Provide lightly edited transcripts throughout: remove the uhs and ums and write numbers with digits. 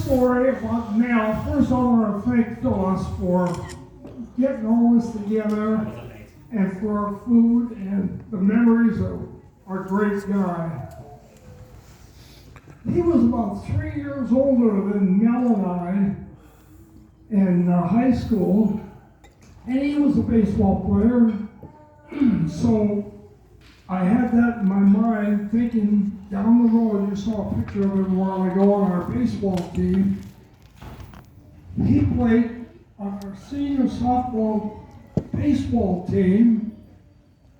story about Mel. First, I want to thank Phyllis for getting all this together and for our food and the memories of our great guy. He was about 3 years older than Mel and I in high school, and he was a baseball player. So I had that in my mind, thinking down the road. You saw a picture of him a while ago on our baseball team. He played on our senior softball baseball team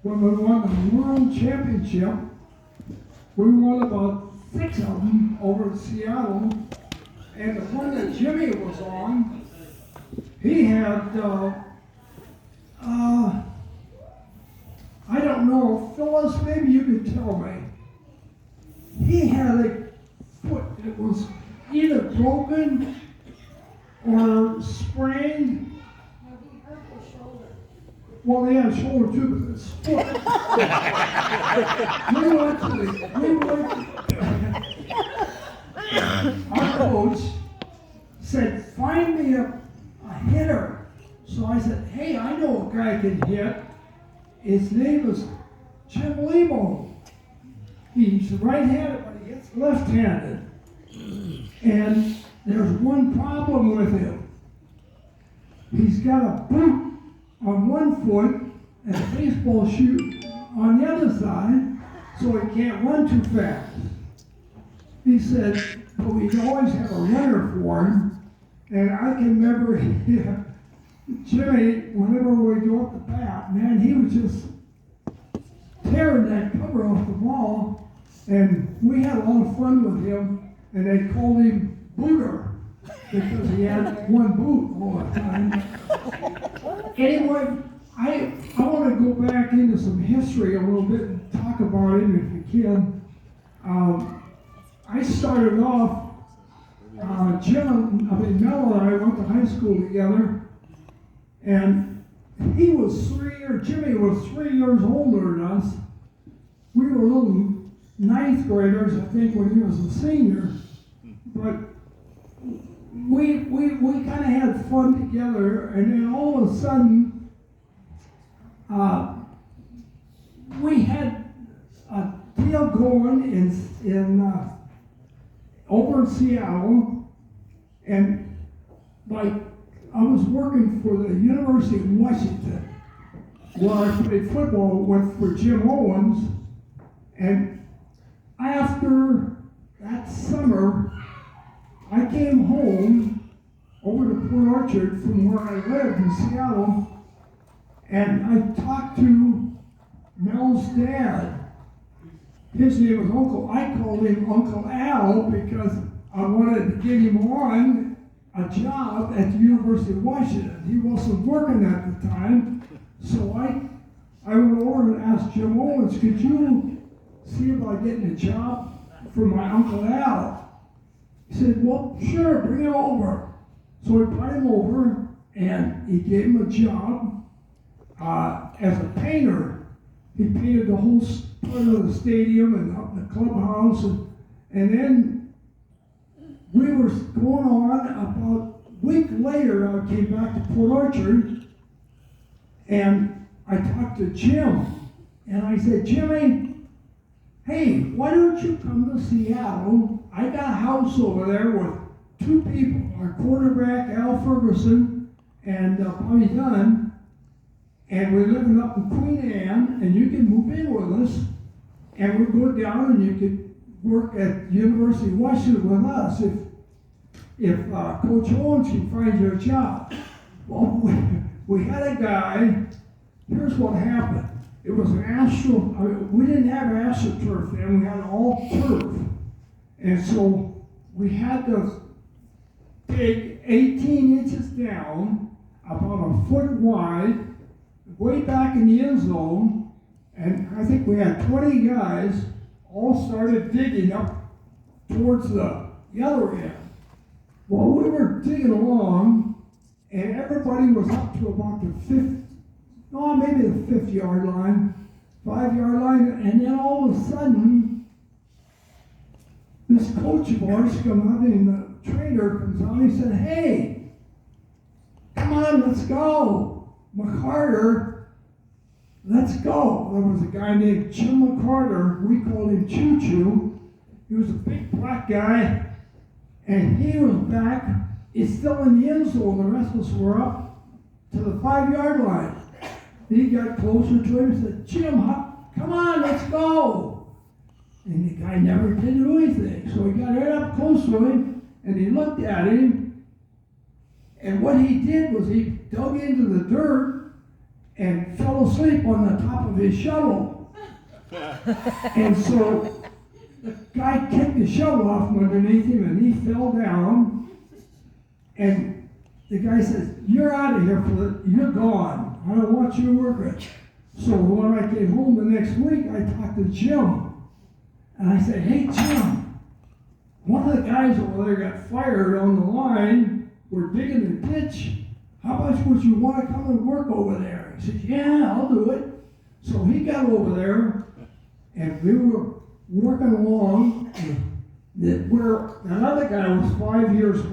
when we won the World Championship. We won about 6 of them over in Seattle, and the one that Jimmy was on, he had, I don't know, Phyllis, maybe you could tell me. He had a foot that was either broken or sprained. He hurt his shoulder. Well, he had a shoulder too, but his foot. Our coach said, find me a hitter. So I said, hey, I know a guy can hit. His name is Jim Lebo. He's right-handed, but he hits left-handed. And there's one problem with him. He's got a boot on one foot and a baseball shoe on the other side, so he can't run too fast. He said, but we always have a runner for him. And I can remember Jimmy, whenever we go up the bat, man, he was just tearing that cover off the ball. And we had a lot of fun with him, and they called him Booter because he had one boot all the time. Anyway, I want to go back into some history a little bit and talk about him if you can. I started off, Mel and I went to high school together, and Jimmy was 3 years older than us. We were little ninth graders, I think, when he was a senior, but we kind of had fun together, and then all of a sudden, we had a deal going over in Seattle, and I was working for the University of Washington, where I played football for Jim Owens, and after that summer, I came home over to Port Orchard from where I lived in Seattle, and I talked to Mel's dad. His name was Uncle. I called him Uncle Al because I wanted to get him on a job at the University of Washington. He wasn't working at the time, so I went over and asked Jim Owens, could you see about getting a job for my Uncle Al? He said, well, sure, bring him over. So we brought him over, and he gave him a job as a painter. He painted the whole part of the stadium and up in the clubhouse, and then we were going on. About a week later, I came back to Port Orchard, and I talked to Jim, and I said, Jimmy, hey, why don't you come to Seattle? I got a house over there with 2 people, our quarterback, Al Ferguson, and Bobby Dunn, and we're living up in Queen Anne, and you can move in with us, and we'll go down and you could work at the University of Washington with us if Coach Owens can find you a job. Well, we had a guy. Here's what happened. It was we didn't have AstroTurf then, we had all turf. And so we had to dig 18 inches down, about a foot wide, way back in the end zone, and I think we had 20 guys all started digging up towards the other end. Well, we were digging along, and everybody was up to about maybe the 5-yard line, 5-yard line, and then all of a sudden, this coach of ours come out in the trainer comes on, he said, hey, come on, let's go. McCarter, let's go. There was a guy named Jim McCarter, we called him Choo Choo. He was a big black guy, and he was back. He's still in the end zone. The rest of us were up to the 5-yard line. He got closer to him and said, Jim, come on, let's go. And the guy never did do anything. So he got right up close to him, and he looked at him. And what he did was he dug into the dirt and fell asleep on the top of his shovel. And so the guy kicked the shovel off from underneath him, and he fell down. And the guy says, you're out of here, you're gone. I don't want you working. So when I came home the next week, I talked to Jim. And I said, hey, Jim, one of the guys over there got fired on the line. We're digging the ditch. How much would you want to come and work over there? He said, yeah, I'll do it. So he got over there, and we were working along. And where that other guy was 5 yards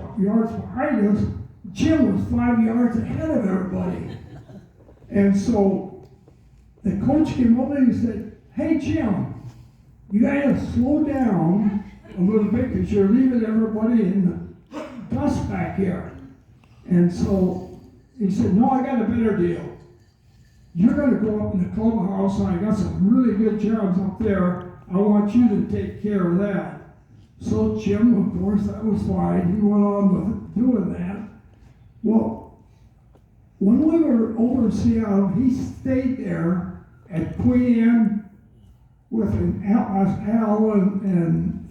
behind us, Jim was 5 yards ahead of everybody. And so the coach came over and he said, hey, Jim, you gotta slow down a little bit because you're leaving everybody in the dust back here. And so he said, no, I got a better deal. You're gonna go up in the clubhouse, and I got some really good jobs up there. I want you to take care of that. So Jim, of course, that was fine. He went on with doing that. Well, when we were over in Seattle, he stayed there at Queen Anne with Al and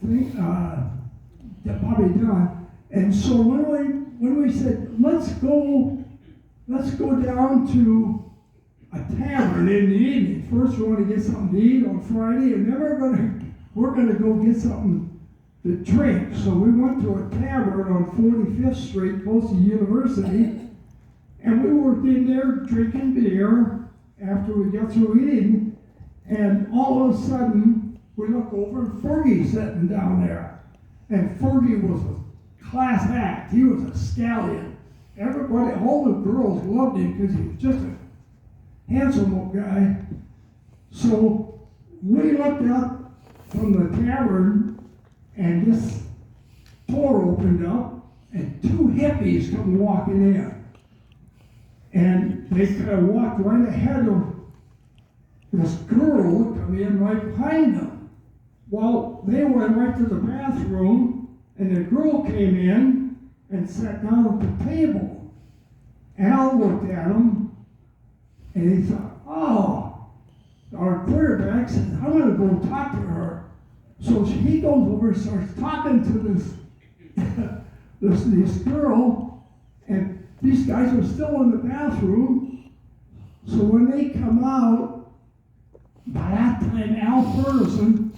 Bobby Dunn. And so when we said, let's go down to a tavern in the evening. First we want to get something to eat on Friday, and then we're gonna go get something to drink. So we went to a tavern on 45th Street, close to the university. And we were in there drinking beer after we got through eating, and all of a sudden, we look over and Fergie's sitting down there. And Fergie was a class act. He was a stallion. Everybody, all the girls loved him because he was just a handsome old guy. So we looked up from the tavern, and this door opened up, and two hippies come walking in. And they kind of walked right ahead of this girl come in right behind them. Well, they went right to the bathroom, and the girl came in and sat down at the table. Al looked at him, and he thought, oh, our quarterback said, I'm going to go talk to her. So he goes over and starts talking to this girl, and these guys are still in the bathroom. So when they come out, by that time Al Ferguson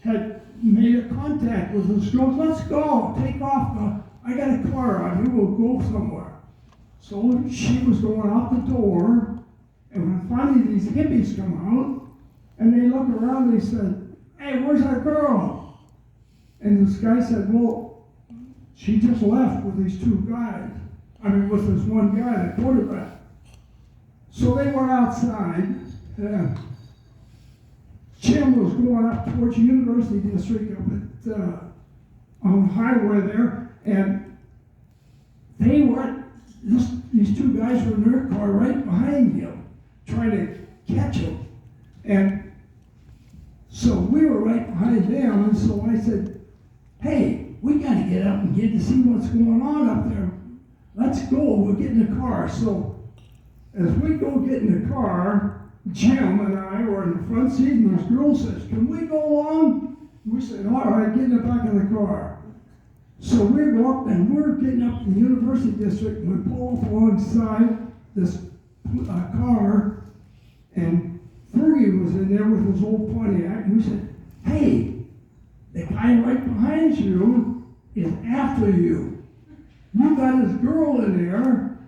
had made a contact with this girl. Let's go, take off. I got a car out here, we'll go somewhere. So she was going out the door, and when finally these hippies come out, and they look around, they said, hey, where's our girl? And this guy said, well, she just left with these two guys. With this one guy, the quarterback. So they were outside. Jim was going up towards the University District up at, on the highway there, and they were, these two guys were in their car right behind him, trying to catch him. And so we were right behind them, and so I said, hey, we got to get up and get to see what's going on up there. Let's go, we'll get in the car. So as we go get in the car, Jim and I were in the front seat, and this girl says, can we go along? We said, all right, get in the back of the car. So we go up, and we're getting up in the University District, and we pull up alongside this car, and Fergie was in there with his old Pontiac, and we said, hey, the guy right behind you is after you. You got this girl in there,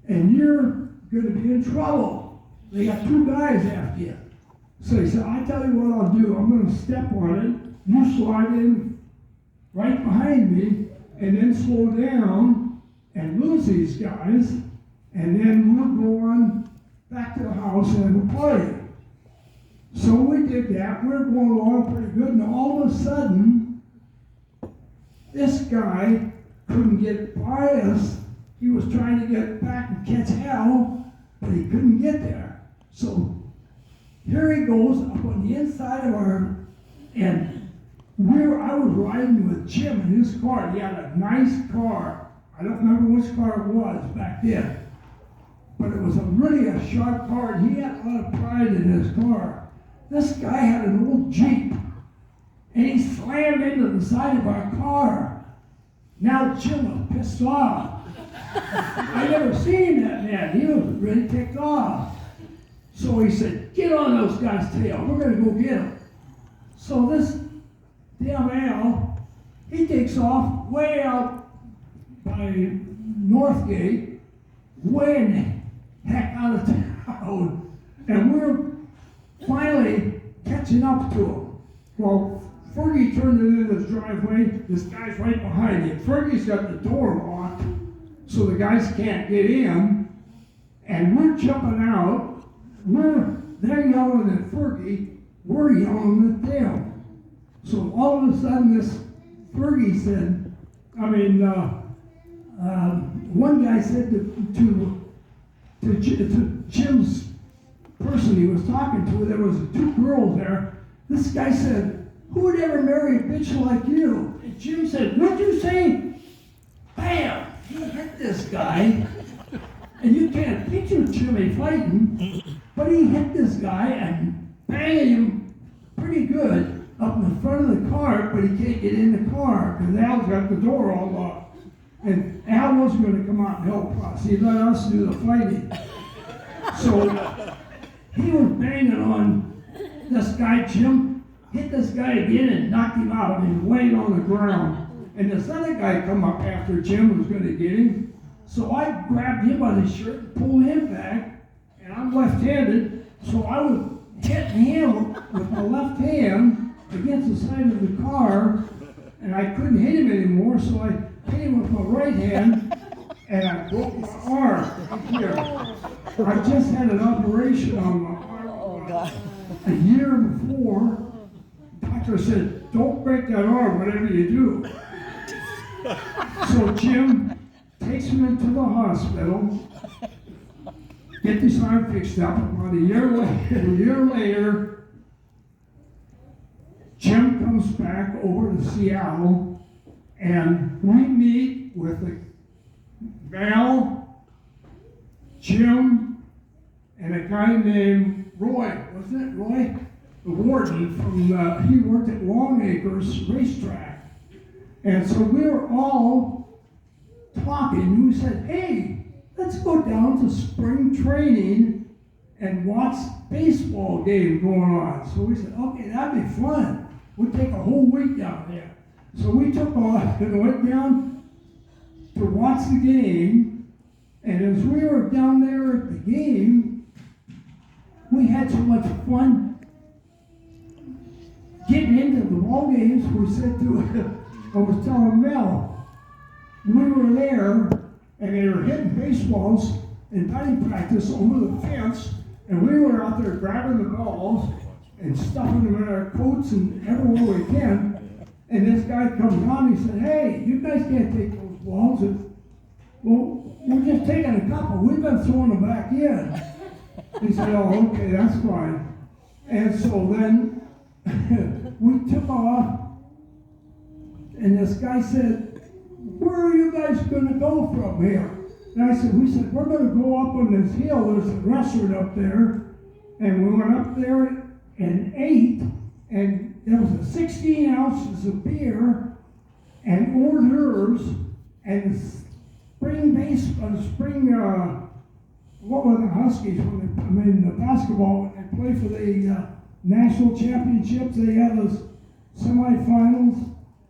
and you're going to be in trouble. They got two guys after you. So he said, I tell you what I'll do. I'm going to step on it. You slide in right behind me, and then slow down and lose these guys, and then we'll go on back to the house and have a party. So we did that. We were going along pretty good, and all of a sudden, this guy couldn't get by us. He was trying to get back and catch Al, but he couldn't get there. So here he goes up on the inside of and I was riding with Jim in his car. He had a nice car. I don't remember which car it was back then, but it was really a sharp car, and he had a lot of pride in his car. This guy had an old Jeep, and he slammed into the side of our car. Now Jim was pissed off. I never seen that man. He was really ticked off. So he said, "Get on those guys' tail. We're going to go get them." So this damn Al, he takes off way out by Northgate, way in the heck out of town. And we're finally catching up to him. Well, Fergie turned into his driveway. This guy's right behind him. Fergie's got the door locked, so the guys can't get in. And we're jumping out. They're yelling at Fergie. We're yelling at them. So all of a sudden, this Fergie said, one guy said to Jim's person he was talking to, there was 2 girls there. This guy said, "Who would ever marry a bitch like you?" And Jim said, "What'd you say?" Bam! He hit this guy. And you can't picture Jimmy fighting, but he hit this guy and banged him pretty good up in the front of the car, but he can't get in the car because Al's got the door all locked. And Al wasn't going to come out and help us. He let us do the fighting. So he was banging on this guy. Jim hit this guy again and knocked him out, and he was laying on the ground. And this other guy come up after Jim was going to get him. So I grabbed him by the shirt and pulled him back, and I'm left-handed, so I was hitting him with my left hand against the side of the car, and I couldn't hit him anymore, so I hit him with my right hand, and I broke my arm right here. I just had an operation on my arm a year before. The doctor said, "Don't break that arm, whatever you do." So Jim takes me into the hospital, get this arm fixed up. About a year later, Jim comes back over to Seattle, and we meet with Val, Jim, and a guy named Roy. Wasn't it Roy? The warden from, he worked at Long Acres Racetrack. And so we were all talking, and we said, "Hey, let's go down to spring training and watch baseball game going on." So we said, "Okay, that'd be fun. We'd take a whole week down there." So we took off and went down to watch the game. And as we were down there at the game, we had so much fun getting into the ball games. We said I was telling Mel, we were there, and they were hitting baseballs in batting practice over the fence, and we were out there grabbing the balls and stuffing them in our coats and everywhere we can. And this guy comes on, he said, "Hey, you guys can't take those balls." And, "Well, we're just taking a couple. We've been throwing them back in." He said, "Oh, okay, that's fine." And so then we took off, and this guy said, "Where are you guys going to go from here?" And I said, "We're going to go up on this hill. There's a restaurant up there." And we went up there and ate, and there was 16 ounces of beer and hors d'oeuvres and what were the Huskies the basketball, when they play for the national championships, they had those semifinals,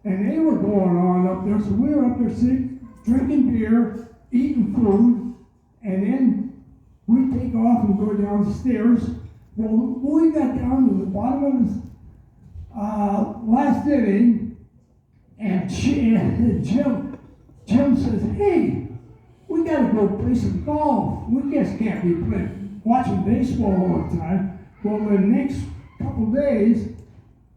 and they were going on up there. So we were up there sitting, drinking beer, eating food, and then we take off and go downstairs. Well, when we got down to the bottom of the last inning, and Jim Jim says, hey, we gotta go play some golf. We just can't be watching baseball all the time. Well, the next couple days,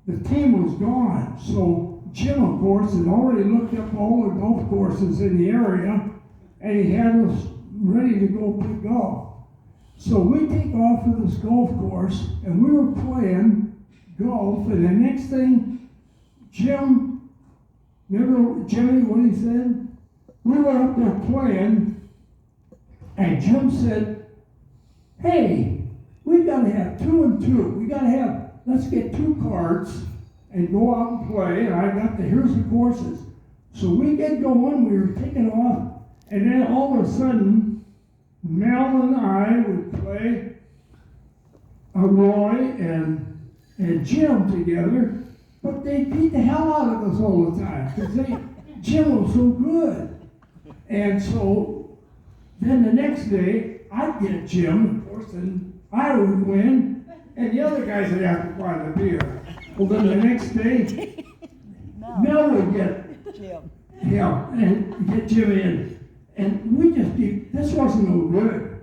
the team was gone. So Jim, of course, had already looked up all the golf courses in the area, and he had us ready to go play golf. So we take off to this golf course, and we were playing golf, and the next thing, Jim, remember Jimmy, what he said? We were up there playing, and Jim said, hey, we gotta have 2 and 2. Let's get 2 cards and go out and play. And I got here's the courses. So we get going, we were taking off, and then all of a sudden, Mel and I would play Roy and Jim together, but they beat the hell out of us all the time because Jim was so good. And so then the next day, I'd get Jim, of course, and I would win, and the other guys would have to buy the beer. Well, then the next day, Mel would get Jim. him and get Jim in. And we just this wasn't no good.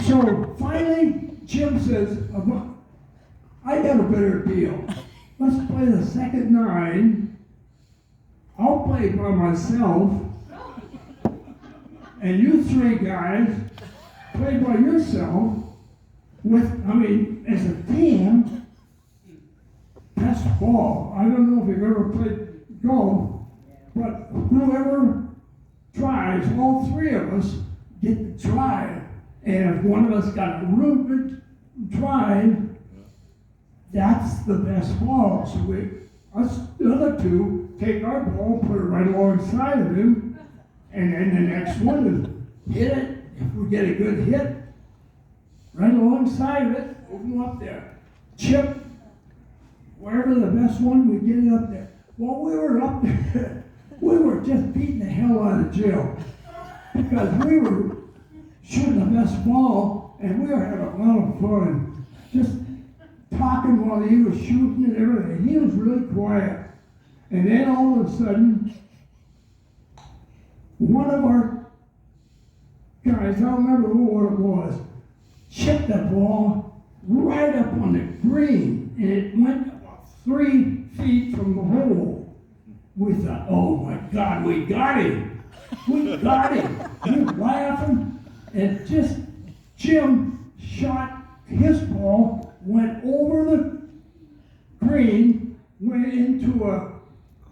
So finally, Jim says, I got a better deal. Let's play the second 9. I'll play by myself, and you 3 guys play by yourself as a team. Best ball. I don't know if you've ever played golf, but whoever tries, all 3 of us get to try. And if one of us got a real good drive, that's the best ball. So the other 2 take our ball, put it right alongside of him, and then the next one is hit it. If we get a good hit, right alongside of it, we'll go up there. Chip, wherever the best one, we get it up there. While we were up there, we were just beating the hell out of Jim because we were shooting the best ball, and we were having a lot of fun. Just talking while he was shooting and everything. He was really quiet. And then all of a sudden, one of our guys, I don't remember what it was, chipped the ball right up on the green, and it went about 3 feet from the hole. We thought, oh my God, we got him. We got him. We were laughing, and just Jim shot his ball, went over the green, went into a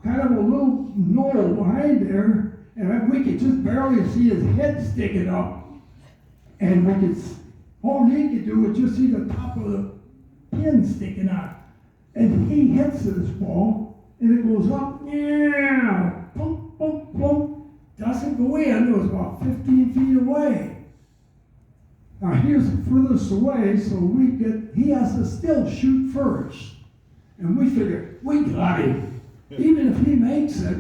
kind of a little knoll behind there, and we could just barely see his head sticking up. And all he could do was just see the top of the pin sticking out. And he hits this ball, and it goes up, yeah, boom, boom, boom, doesn't go in. It was about 15 feet away. Now here's the furthest away, so he has to still shoot first. And we figured, we got him. Even if he makes it,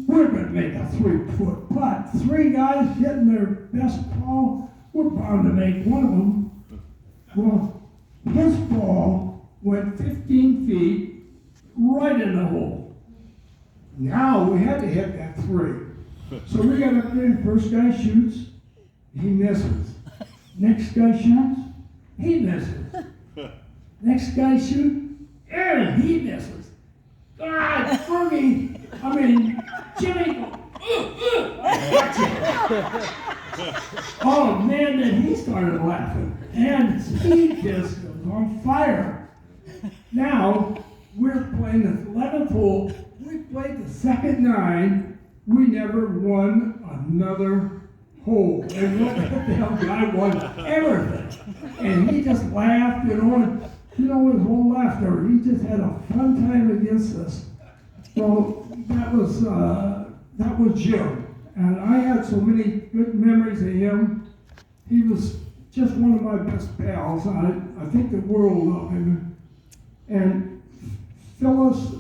we're going to make a 3-foot putt. 3 guys hitting their best ball, we're bound to make one of them. Well, his ball went 15 feet right in the hole. Now we had to hit that 3. So we got up there, first guy shoots, he misses. Next guy shoots, he misses. Next guy shoots, and he misses. God, Fergie, Jimmy, oh man, then he started laughing. And he just was on fire. Now, we're playing the 11th hole. We played the second 9. We never won another hole. And what the hell, guy won everything. And he just laughed, and his whole laughter. He just had a fun time against us. So that was Jim. And I had so many good memories of him. He was just one of my best pals. I think the world of him. And Phyllis,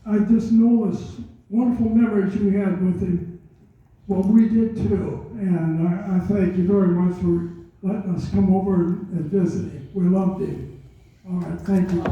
I just know this wonderful memories you had with him. Well, we did too. And I thank you very much for letting us come over and visit him. We loved him. All right, thank you.